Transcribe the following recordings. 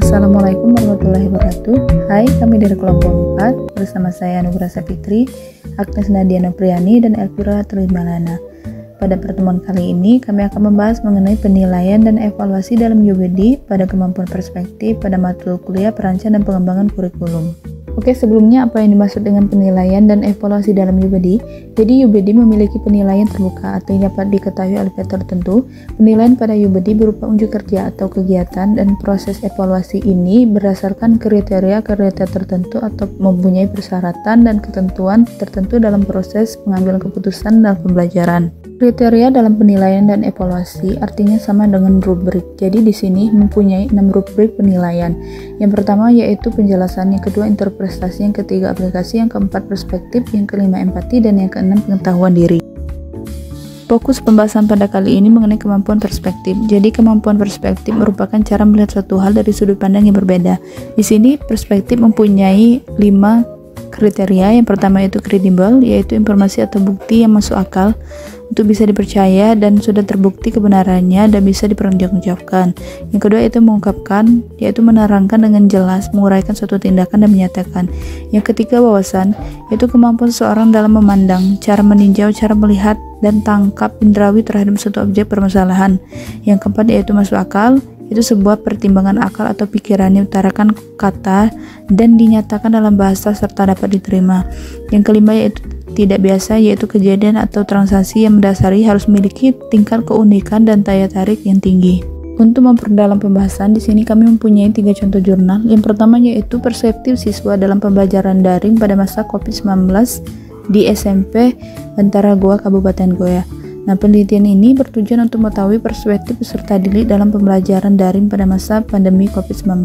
Assalamualaikum warahmatullahi wabarakatuh. Hai, kami dari kelompok 4 bersama saya Nugra Sapitri, Agnes Nadia Nopriani, dan Elvira Trimalana. Pada pertemuan kali ini, kami akan membahas mengenai penilaian dan evaluasi dalam UBD pada kemampuan perspektif pada matkul kuliah perancang dan pengembangan kurikulum. Oke, sebelumnya apa yang dimaksud dengan penilaian dan evaluasi dalam UBD? Jadi UBD memiliki penilaian terbuka atau yang dapat diketahui oleh pihak tertentu. Penilaian pada UBD berupa unjuk kerja atau kegiatan, dan proses evaluasi ini berdasarkan kriteria-kriteria tertentu atau mempunyai persyaratan dan ketentuan tertentu dalam proses pengambilan keputusan dalam pembelajaran. Kriteria dalam penilaian dan evaluasi artinya sama dengan rubrik. Jadi di sini mempunyai 6 rubrik penilaian. Yang pertama yaitu penjelasan, yang kedua interpretasi, yang ketiga aplikasi, yang keempat perspektif, yang kelima empati, dan yang keenam pengetahuan diri. Fokus pembahasan pada kali ini mengenai kemampuan perspektif. Jadi kemampuan perspektif merupakan cara melihat suatu hal dari sudut pandang yang berbeda. Di sini perspektif mempunyai 5 kriteria. Yang pertama yaitu kredibel, yaitu informasi atau bukti yang masuk akal untuk bisa dipercaya dan sudah terbukti kebenarannya dan bisa dipertanggungjawabkan. Yang kedua itu mengungkapkan, yaitu menerangkan dengan jelas, menguraikan suatu tindakan dan menyatakan. Yang ketiga wawasan, yaitu kemampuan seseorang dalam memandang, cara meninjau, cara melihat, dan tangkap indrawi terhadap suatu objek permasalahan. Yang keempat yaitu masuk akal, itu sebuah pertimbangan akal atau pikiran yang utarakan kata dan dinyatakan dalam bahasa serta dapat diterima. Yang kelima yaitu tidak biasa, yaitu kejadian atau transaksi yang mendasari harus memiliki tingkat keunikan dan daya tarik yang tinggi. Untuk memperdalam pembahasan, di sini kami mempunyai 3 contoh jurnal. Yang pertama yaitu perspektif siswa dalam pembelajaran daring pada masa COVID-19 di SMP Bantara Goa, Kabupaten Goa. Nah, penelitian ini bertujuan untuk mengetahui perspektif peserta didik dalam pembelajaran daring pada masa pandemi COVID-19.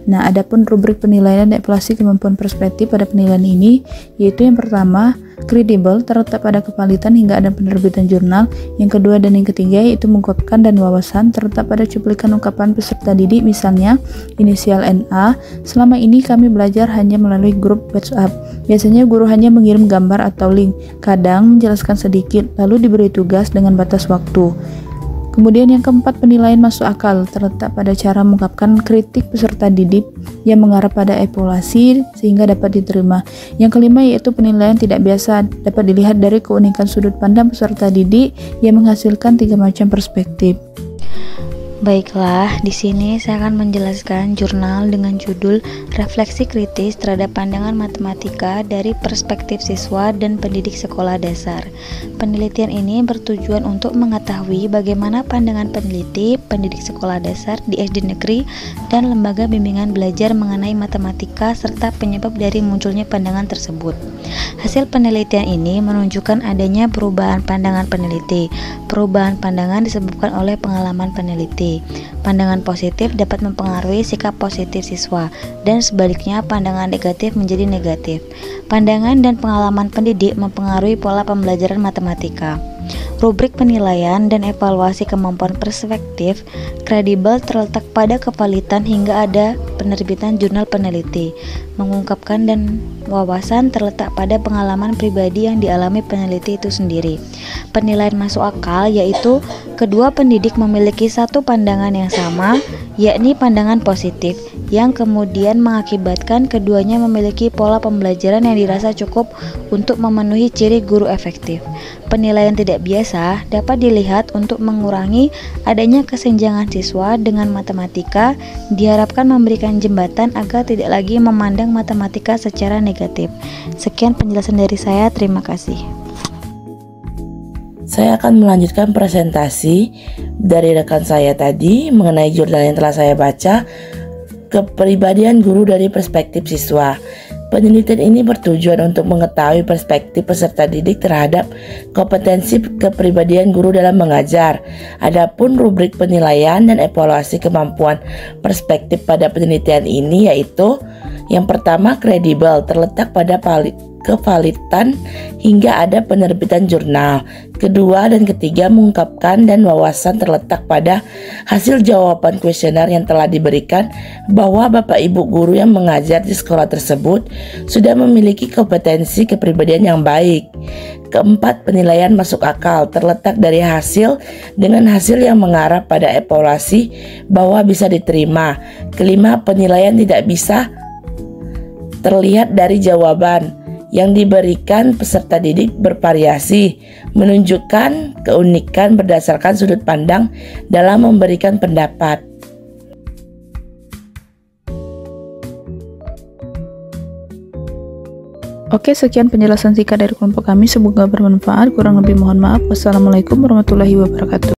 Nah, adapun rubrik penilaian dan evaluasi kemampuan perspektif pada penilaian ini, yaitu yang pertama, kredibel, terletak pada kevalitan hingga ada penerbitan jurnal. Yang kedua dan yang ketiga yaitu mengungkapkan, dan wawasan, terletak pada cuplikan ungkapan peserta didik, misalnya inisial NA. Selama ini kami belajar hanya melalui grup WhatsApp. Biasanya guru hanya mengirim gambar atau link, kadang menjelaskan sedikit, lalu diberi tugas dengan batas waktu. Kemudian yang keempat, penilaian masuk akal, terletak pada cara mengungkapkan kritik peserta didik yang mengarah pada evaluasi sehingga dapat diterima. Yang kelima yaitu penilaian tidak biasa, dapat dilihat dari keunikan sudut pandang peserta didik yang menghasilkan 3 macam perspektif. Baiklah, di sini saya akan menjelaskan jurnal dengan judul Refleksi Kritis Terhadap Pandangan Matematika dari Perspektif Siswa dan Pendidik Sekolah Dasar. Penelitian ini bertujuan untuk mengetahui bagaimana pandangan peneliti, pendidik sekolah dasar di SD negeri dan lembaga bimbingan belajar mengenai matematika serta penyebab dari munculnya pandangan tersebut. Hasil penelitian ini menunjukkan adanya perubahan pandangan peneliti. Perubahan pandangan disebabkan oleh pengalaman peneliti. Pandangan positif dapat mempengaruhi sikap positif siswa, dan sebaliknya pandangan negatif menjadi negatif. Pandangan dan pengalaman pendidik mempengaruhi pola pembelajaran matematika. Rubrik penilaian dan evaluasi kemampuan perspektif kredibel terletak pada kevalitan hingga ada penerbitan jurnal peneliti. Mengungkapkan dan wawasan terletak pada pengalaman pribadi yang dialami peneliti itu sendiri. Penilaian masuk akal yaitu kedua pendidik memiliki satu pandangan yang sama, yakni pandangan positif, yang kemudian mengakibatkan keduanya memiliki pola pembelajaran yang dirasa cukup untuk memenuhi ciri guru efektif. Penilaian tidak biasa dapat dilihat untuk mengurangi adanya kesenjangan siswa dengan matematika, diharapkan memberikan jembatan agar tidak lagi memandang matematika secara negatif. Sekian penjelasan dari saya, terima kasih. Saya akan melanjutkan presentasi dari rekan saya tadi mengenai jurnal yang telah saya baca, kepribadian guru dari perspektif siswa. Penelitian ini bertujuan untuk mengetahui perspektif peserta didik terhadap kompetensi kepribadian guru dalam mengajar. Adapun rubrik penilaian dan evaluasi kemampuan perspektif pada penelitian ini yaitu Yang pertama, kredibel, terletak pada kevalidan hingga ada penerbitan jurnal. Kedua dan ketiga, mengungkapkan dan wawasan, terletak pada hasil jawaban kuesioner yang telah diberikan bahwa Bapak Ibu guru yang mengajar di sekolah tersebut sudah memiliki kompetensi kepribadian yang baik. Keempat, penilaian masuk akal, terletak dari hasil dengan hasil yang mengarah pada evaluasi bahwa bisa diterima. Kelima, penilaian tidak bisa terlihat dari jawaban yang diberikan peserta didik bervariasi, menunjukkan keunikan berdasarkan sudut pandang dalam memberikan pendapat. Oke, sekian penjelasan singkat dari kelompok kami. Semoga bermanfaat. Kurang lebih mohon maaf. Wassalamualaikum warahmatullahi wabarakatuh.